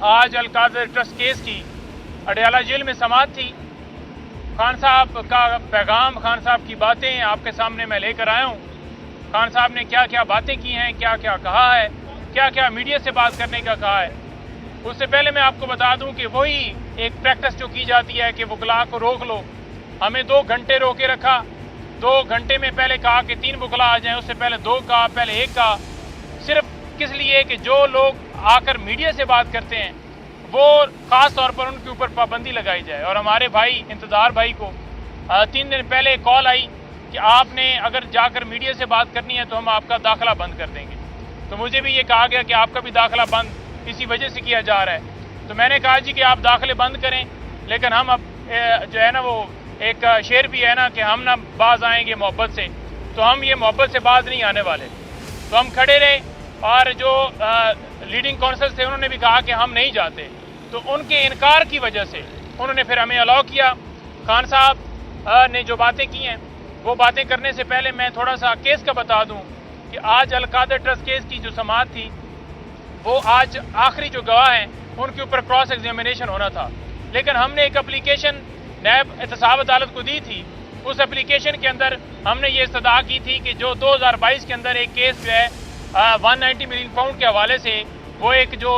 आज Al-Qadir trust case की Adiala jail में समाअत थी। खान साहब का पैगाम, खान साहब की बातें आपके सामने मैं लेकर आया हूँ। खान साहब ने क्या क्या बातें की हैं, क्या क्या कहा है, क्या क्या मीडिया से बात करने का कहा है। उससे पहले मैं आपको बता दूं कि वही एक प्रैक्टिस जो की जाती है कि वकला को रोक लो। हमें 2 घंटे रोके रखा। 2 घंटे में पहले कहा कि 3 वकला आ जाएं, उससे पहले 2 कहा, पहले 1 कहा। सिर्फ किस लिए कि जो लोग आकर मीडिया से बात करते हैं वो ख़ास तौर पर उनके ऊपर पाबंदी लगाई जाए। और हमारे भाई इंतज़ार भाई को 3 दिन पहले कॉल आई कि आपने अगर जाकर मीडिया से बात करनी है तो हम आपका दाखिला बंद कर देंगे। तो मुझे भी ये कहा गया कि आपका भी दाखिला बंद इसी वजह से किया जा रहा है। तो मैंने कहा जी कि आप दाखिले बंद करें, लेकिन हम अब जो है ना वो एक शेर भी है ना कि हम ना बाज आएंगे मोहब्बत से, तो हम ये मोहब्बत से बाज नहीं आने वाले। तो हम खड़े रहे और जो लीडिंग काउंसिल थे उन्होंने भी कहा कि हम नहीं जाते। तो उनके इनकार की वजह से उन्होंने फिर हमें अलाउ किया। खान साहब ने जो बातें की हैं वो बातें करने से पहले मैं थोड़ा सा केस का बता दूं कि आज अलकादर ट्रस्ट केस की जो समाअत थी वो आज आखिरी जो गवाह हैं उनके ऊपर क्रॉस एग्जामिनेशन होना था, लेकिन हमने एक एप्लीकेशन नैब एहतसाब अदालत को दी थी। उस एप्लीकेशन के अंदर हमने ये इस्तदा की थी कि जो 2022 के अंदर एक केस जो है 190 मिलियन पाउंड के हवाले से वो एक जो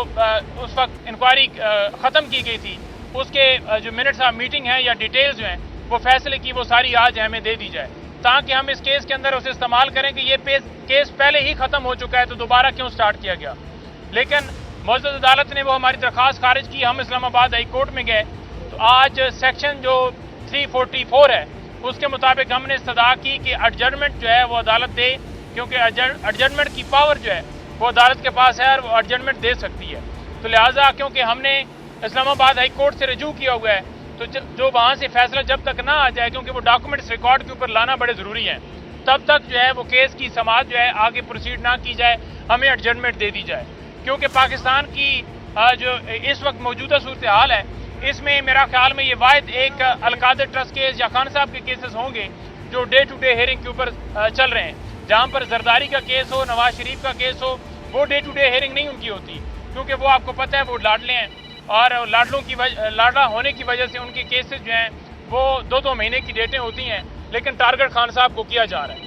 उस वक्त इंक्वायरी ख़त्म की गई थी, उसके जो मिनट्स ऑफ मीटिंग है या डिटेल्स जो हैं वो फैसले की वो सारी आज हमें दे दी जाए, ताकि हम इस केस के अंदर उसे इस्तेमाल करें कि ये केस पहले ही ख़त्म हो चुका है तो दोबारा क्यों स्टार्ट किया गया। लेकिन मुअज़्ज़ज़ अदालत ने वो हमारी दरख्वास्त खारिज की। हम इस्लामाबाद हाई कोर्ट में गए तो आज सेक्शन जो 344 है उसके मुताबिक हमने इस्तदा की कि एडजर्नमेंट जो है वो अदालत दे, क्योंकि एडजर्नमेंट की पावर जो है वो अदालत के पास है और वो एडजर्नमेंट दे सकती है। तो लिहाजा क्योंकि हमने इस्लामाबाद हाई कोर्ट से रजू किया हुआ है तो जो वहाँ से फैसला जब तक ना आ जाए, क्योंकि वो डॉक्यूमेंट्स रिकॉर्ड के ऊपर लाना बड़े ज़रूरी है, तब तक जो है वो केस की समाअत जो है आगे प्रोसीड ना की जाए, हमें एडजर्नमेंट दे दी जाए। क्योंकि पाकिस्तान की जो इस वक्त मौजूदा सूरत हाल है इसमें मेरा ख्याल में ये वाहिद एक अलकादर ट्रस्ट केस या खान साहब के केसेस होंगे जो डे टू डे हेयरिंग के ऊपर चल रहे हैं। जहाँ पर जरदारी का केस हो, नवाज शरीफ का केस हो, वो डे टू डे हेयरिंग नहीं उनकी होती, क्योंकि वो आपको पता है वो लाडले हैं और लाडला होने की वजह से उनके केसेस जो हैं वो 2-2 महीने की डेटें होती हैं, लेकिन टारगेट खान साहब को किया जा रहा है।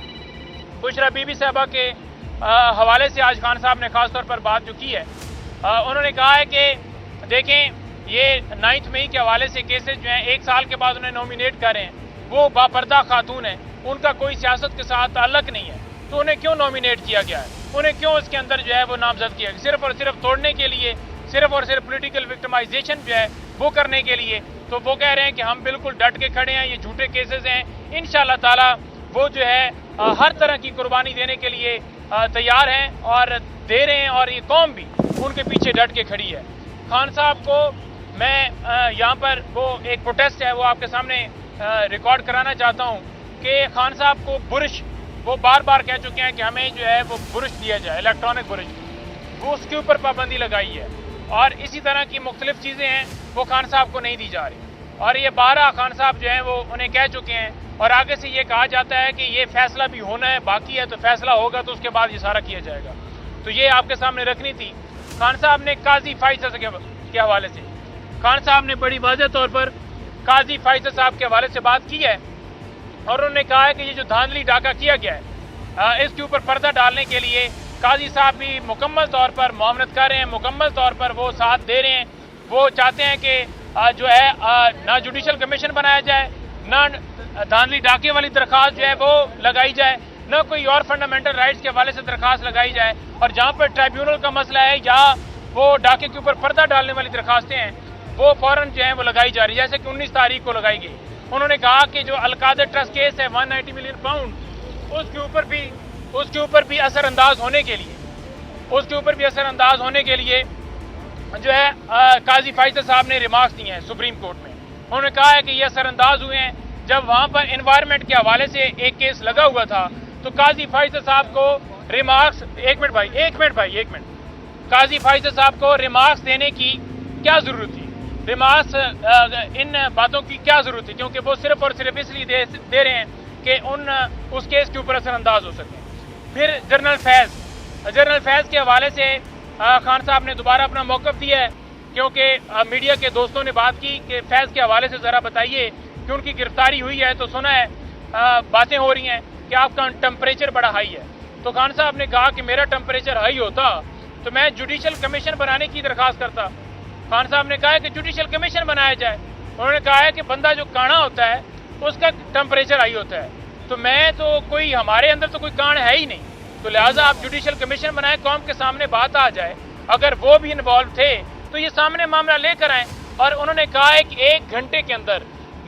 बुशरा बीबी साहबा के हवाले से आज खान साहब ने ख़ास तौर पर बात जो की है, उन्होंने कहा है कि देखें ये 9 मई के हवाले से केसेस जो हैं 1 साल के बाद उन्हें नॉमिनेट कर रहे हैं, वो बापर्दा खातून है, उनका कोई सियासत के साथ ताल्लुक नहीं है, तो उन्हें क्यों नॉमिनेट किया गया है, उन्हें क्यों इसके अंदर जो है वो नामजद किया गया, सिर्फ और सिर्फ तोड़ने के लिए, सिर्फ और सिर्फ पॉलिटिकल विक्टिमाइजेशन जो है वो करने के लिए। तो वो कह रहे हैं कि हम बिल्कुल डट के खड़े हैं, ये झूठे केसेस हैं, इंशाअल्लाह ताला वो जो है हर तरह की कुर्बानी देने के लिए तैयार हैं और दे रहे हैं, और ये कौम भी उनके पीछे डट के खड़ी है। खान साहब को मैं यहाँ पर वो एक प्रोटेस्ट है वो आपके सामने रिकॉर्ड कराना चाहता हूँ कि खान साहब को बुरश वो बार बार कह चुके हैं कि हमें जो है वो बुरश दिया जाए, इलेक्ट्रॉनिक बुरश, वो उसके ऊपर पाबंदी लगाई है। और इसी तरह की मुख्तलिफ चीज़ें हैं वो खान साहब को नहीं दी जा रही, और ये 12 खान साहब जो हैं वो उन्हें कह चुके हैं, और आगे से ये कहा जाता है कि ये फैसला भी होना है, बाकी है, तो फैसला होगा तो उसके बाद ये सारा किया जाएगा। तो ये आपके सामने रखनी थी। खान साहब ने काजी फाइज़ के हवाले से, खान साहब ने बड़ी वाज़ेह तौर पर काजी फाइज़ साहब के हवाले से बात की है, और उन्होंने कहा है कि ये जो धांधली डाका किया गया है इसके ऊपर पर्दा डालने के लिए काजी साहब भी मुकम्मल तौर पर मुआवनत कर रहे हैं, मुकम्मल तौर पर वो साथ दे रहे हैं। वो चाहते हैं कि जो है ना जुडिशल कमीशन बनाया जाए, ना धांधली डाके वाली दरख्वास्त जो है वो लगाई जाए, ना कोई और फंडामेंटल राइट्स के हवाले से दरख्वास्त लगाई जाए, और जहाँ पर ट्राइब्यूनल का मसला है या वो डाके के ऊपर पर्दा डालने वाली दरख्वास्तें हैं वो फ़ौरन जो है वो लगाई जा रही है, जैसे कि 19 तारीख को लगाई गई। उन्होंने कहा कि जो अलकादर ट्रस्ट केस है 190 मिलियन पाउंड, उसके ऊपर भी असरअंदाज होने के लिए जो है काजी फाइज़ साहब ने रिमार्क्स दिए हैं सुप्रीम कोर्ट में। उन्होंने कहा है कि ये असरअंदाज हुए हैं जब वहाँ पर एनवायरनमेंट के हवाले से एक केस लगा हुआ था, तो काजी फाइज़ साहब को रिमार्क्स काजी फाइज़ साहब को रिमार्क्स देने की क्या ज़रूरत थी, रिमार्क्स इन बातों की क्या ज़रूरत थी, क्योंकि वो सिर्फ और सिर्फ इसलिए दे रहे हैं कि उस केस के ऊपर असरअंदाज हो सके। फिर जनरल फैज़ के हवाले से खान साहब ने दोबारा अपना मौक़िफ़ दिया है کیونکہ میڈیا کے دوستوں نے بات کی کہ فیض کے حوالے سے ذرا بتائیے کہ ان کی گرفتاری ہوئی ہے تو سنا ہے باتیں ہو رہی ہیں کہ آپ کا ٹمپریچر بڑا ہائی ہے. تو خان صاحب نے کہا کہ میرا ٹمپریچر ہائی ہوتا تو میں جوڈیشل کمیشن بنانے کی درخواست کرتا. خان صاحب نے کہا کہ جوڈیشل کمیشن بنایا جائے. انہوں نے کہا ہے کہ بندہ جو کانا ہوتا ہے اس کا ٹمپریچر ہائی ہوتا ہے. تو میں تو کوئی ہمارے اندر تو کوئی کان ہے ہی نہیں, تو لہٰذا آپ جوڈیشل کمیشن بنائیں, قوم کے سامنے بات آ جائے. اگر وہ بھی انوالو تھے تو یہ سامنے معاملہ لے کر آئیں. اور انہوں نے کہا ہے کہ 1 گھنٹے کے اندر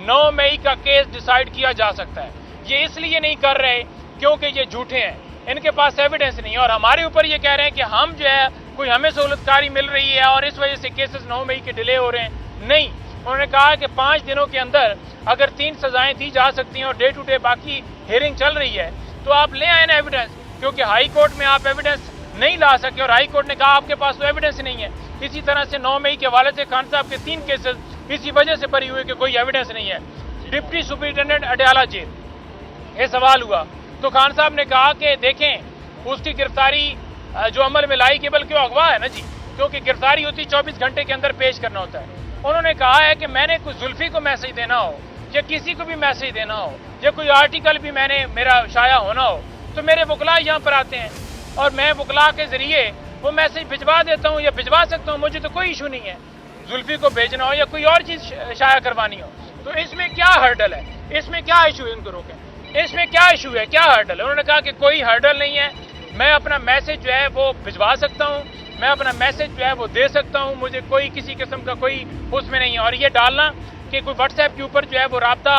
9 مئی کا کیس ڈیسائیڈ کیا جا سکتا ہے. یہ اس لیے نہیں کر رہے کیونکہ یہ جھوٹے ہیں, ان کے پاس ایویڈنس نہیں ہے, اور ہمارے اوپر یہ کہہ رہے ہیں کہ ہم جو ہے کوئی ہمیں سہولت کاری مل رہی ہے اور اس وجہ سے کیسز 9 مئی کے ڈیلے ہو رہے ہیں. نہیں, انہوں نے کہا کہ 5 دنوں کے اندر اگر 3 سزائیں دی جا سکتی ہیں اور ڈے ٹو ڈے باقی ہیئرنگ چل رہی ہے تو آپ لے آئیں نا ایویڈنس, کیونکہ ہائی کورٹ میں آپ ایویڈنس نہیں لا سکے اور ہائی کورٹ نے کہا آپ کے پاس تو ایویڈنس نہیں ہے. اسی طرح سے 9 مئی کے حوالے سے خان صاحب کے 3 کیسز اسی وجہ سے بری ہوئے کہ کوئی ایویڈنس نہیں ہے. ڈپٹی سپرنٹینڈنٹ اڈیالہ جیل, یہ سوال ہوا تو خان صاحب نے کہا کہ دیکھیں اس کی گرفتاری جو عمل میں لائی گئی بلکہ وہ اغوا ہے نا جی, کیونکہ گرفتاری ہوتی 24 گھنٹے کے اندر پیش کرنا ہوتا ہے. انہوں نے کہا ہے کہ میں نے کوئی زلفی کو میسج دینا ہو یا کسی کو بھی میسج دینا ہو یا کوئی آرٹیکل بھی میرا شائع ہونا ہو تو میرے وکلاء یہاں پر آتے ہیں اور میں وکلاء کے ذریعے وہ میسج بھجوا دیتا ہوں یا بھجوا سکتا ہوں, مجھے تو کوئی ایشو نہیں ہے زلفی کو بھیجنا ہو یا کوئی اور چیز شائع کروانی ہو. تو اس میں کیا ہرڈل ہے, اس میں کیا ایشو ہے, ان کو روکیں, اس میں کیا ایشو ہے, کیا ہرڈل ہے. انہوں نے کہا کہ کوئی ہرڈل نہیں ہے, میں اپنا میسج جو ہے وہ بھجوا سکتا ہوں, میں اپنا میسج جو ہے وہ دے سکتا ہوں, مجھے کوئی کسی قسم کا کوئی اس میں نہیں ہے. اور یہ ڈالنا کہ کوئی واٹس ایپ کے اوپر جو ہے وہ رابطہ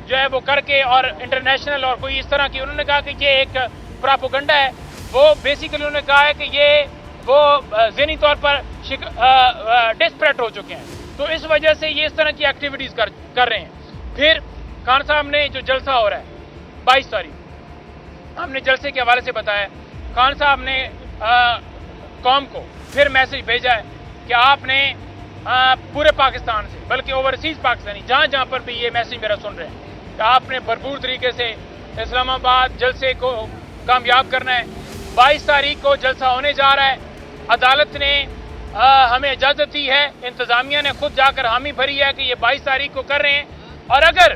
جو ہے وہ کر کے اور انٹرنیشنل اور کوئی اس طرح کی, انہوں نے کہا کہ یہ ایک پراپوگنڈا ہے. وہ بیسیکلی انہوں نے کہا ہے کہ یہ وہ ذہنی طور پر ڈسپریٹ ہو چکے ہیں, تو اس وجہ سے یہ اس طرح کی ایکٹیویٹیز کر رہے ہیں. پھر خان صاحب نے جو جلسہ ہو رہا ہے 22 تاریخ, ہم نے جلسے کے حوالے سے بتایا, خان صاحب نے قوم کو پھر میسج بھیجا ہے کہ آپ نے پورے پاکستان سے بلکہ اوورسیز پاکستانی جہاں جہاں پر بھی یہ میسج میرا سن رہے ہیں کہ آپ نے بھرپور طریقے سے اسلام آباد جلسے کو کامیاب کرنا ہے. 22 تاریخ کو جلسہ ہونے جا رہا ہے. عدالت نے ہمیں اجازت دی ہے, انتظامیہ نے خود جا کر حامی بھری ہے کہ یہ 22 تاریخ کو کر رہے ہیں, اور اگر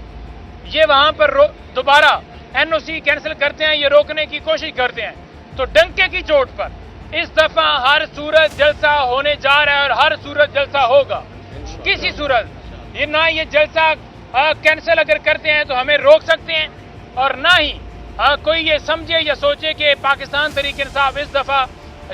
یہ وہاں پر دوبارہ NOC کینسل کرتے ہیں, یہ روکنے کی کوشش کرتے ہیں, تو ڈنکے کی چوٹ پر اس دفعہ ہر صورت جلسہ ہونے جا رہا ہے اور ہر صورت جلسہ ہوگا. کسی صورت یہ نہ یہ جلسہ کینسل اگر کرتے ہیں تو ہمیں روک سکتے ہیں, اور نہ ہی کوئی یہ سمجھے یا سوچے کہ پاکستان تحریک انصاف اس دفعہ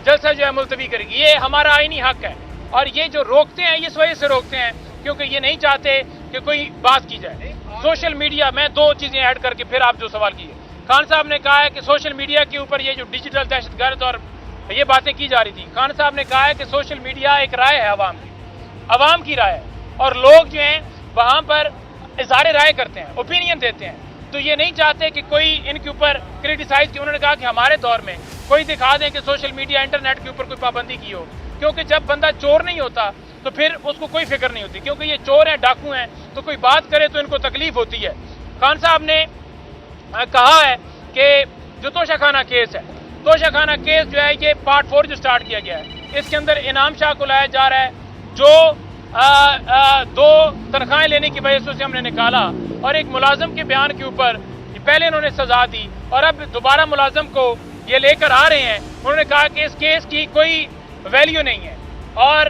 جلسہ جو ہے ملتوی کرے گی. یہ ہمارا آئینی حق ہے, اور یہ جو روکتے ہیں اس وجہ سے روکتے ہیں کیونکہ یہ نہیں چاہتے کہ کوئی بات کی جائے. سوشل میڈیا میں 2 چیزیں ایڈ کر کے پھر آپ جو سوال کیے, خان صاحب نے کہا ہے کہ سوشل میڈیا کے اوپر یہ جو ڈیجیٹل دہشت گرد اور یہ باتیں کی جا رہی تھی. خان صاحب نے کہا ہے کہ سوشل میڈیا ایک رائے ہے عوام کی رائے ہے, اور لوگ جو ہیں وہاں پر اظہار رائے کرتے ہیں, اوپینین دیتے ہیں, تو یہ نہیں چاہتے کہ کوئی ان کے اوپر کریٹیسائز کی. انہوں نے کہا کہ ہمارے دور میں کوئی دکھا دیں کہ سوشل میڈیا انٹرنیٹ کے اوپر کوئی پابندی کی ہو, کیونکہ جب بندہ چور نہیں ہوتا تو پھر اس کو کوئی فکر نہیں ہوتی, کیونکہ یہ چور ہیں ڈاکو ہیں تو کوئی بات کرے تو ان کو تکلیف ہوتی ہے. خان صاحب نے کہا ہے کہ جو توشہ خانہ کیس ہے, توشہ خانہ کیس جو ہے یہ پارٹ 4 جو سٹارٹ کیا گیا ہے, اس کے اندر انعام شاہ کو لایا جا رہا ہے جو 2 تنخواہیں لینے کی وجہ سے اسے ہم نے نکالا, اور ایک ملازم کے بیان کے اوپر پہلے انہوں نے سزا دی اور اب دوبارہ ملازم کو یہ لے کر آ رہے ہیں. انہوں نے کہا کہ اس کیس کی کوئی ویلیو نہیں ہے, اور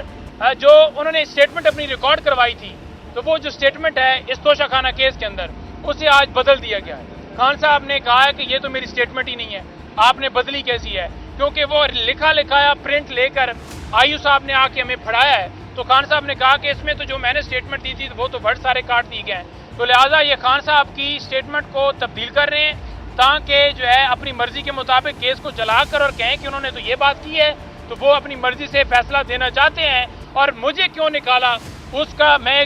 جو انہوں نے اسٹیٹمنٹ اپنی ریکارڈ کروائی تھی تو وہ جو اسٹیٹمنٹ ہے اس توشہ خانہ کیس کے اندر اسے آج بدل دیا گیا ہے. خان صاحب نے کہا ہے کہ یہ تو میری اسٹیٹمنٹ ہی نہیں ہے, آپ نے بدلی کیسی ہے, کیونکہ وہ لکھا لکھایا پرنٹ لے کر آئیو صاحب نے آ کے ہمیں پڑھایا ہے. تو خان صاحب نے کہا کہ اس میں تو جو میں نے اسٹیٹمنٹ دی تھی وہ تو بڑے سارے کاٹ دیے گئے ہیں, تو لہٰذا یہ خان صاحب کی اسٹیٹمنٹ کو تبدیل کر رہے ہیں تاکہ جو ہے اپنی مرضی کے مطابق کیس کو چلا کر اور کہیں کہ انہوں نے تو یہ بات کی ہے تو وہ اپنی مرضی سے فیصلہ دینا چاہتے ہیں, اور مجھے کیوں نکالا اس کا میں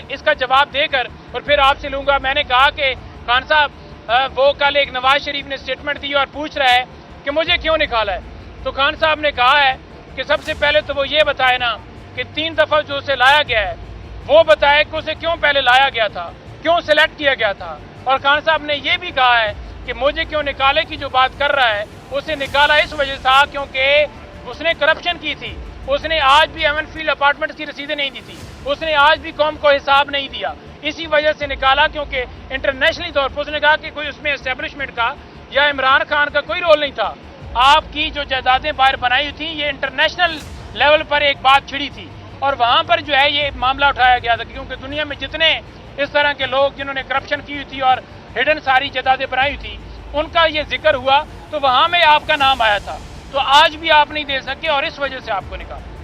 اس کا جواب دے کر اور پھر آپ سے لوں گا. میں نے کہا کہ خان صاحب وہ کل ایک نواز شریف نے اسٹیٹمنٹ دی اور پوچھ رہا ہے کہ مجھے کیوں نکالا ہے, تو خان صاحب نے کہا ہے کہ سب سے پہلے تو وہ یہ بتائے نا کہ 3 دفعہ جو اسے لایا گیا ہے وہ بتائے کہ اسے کیوں پہلے لایا گیا تھا, کیوں سلیکٹ کیا گیا تھا. اور خان صاحب نے یہ بھی کہا ہے کہ مجھے کیوں نکالے کی جو بات کر رہا ہے اسے نکالا اس وجہ سے تھا کیونکہ اس نے کرپشن کی تھی उसने आज भी एवन फील्ड अपार्टमेंट्स की रसीदें नहीं दी थी, उसने आज भी कौम को हिसाब नहीं दिया। इसी वजह से निकाला क्योंकि इंटरनेशनली तौर पर उसने कहा कि कोई उसमें एस्टेब्लिशमेंट का या इमरान खान का कोई रोल नहीं था। आपकी जो जायदादें बाहर बनाई थी, ये इंटरनेशनल लेवल पर एक बात छिड़ी थी और वहां पर जो है ये मामला उठाया गया था, क्योंकि दुनिया में जितने इस तरह के लोग जिन्होंने करप्शन की हुई थी और हिडन सारी जायदादें बनाई हुई थी, उनका ये जिक्र हुआ तो वहां में आपका नाम आया था। तो आज भी आप नहीं दे सके और इस वजह से आपको निकाला।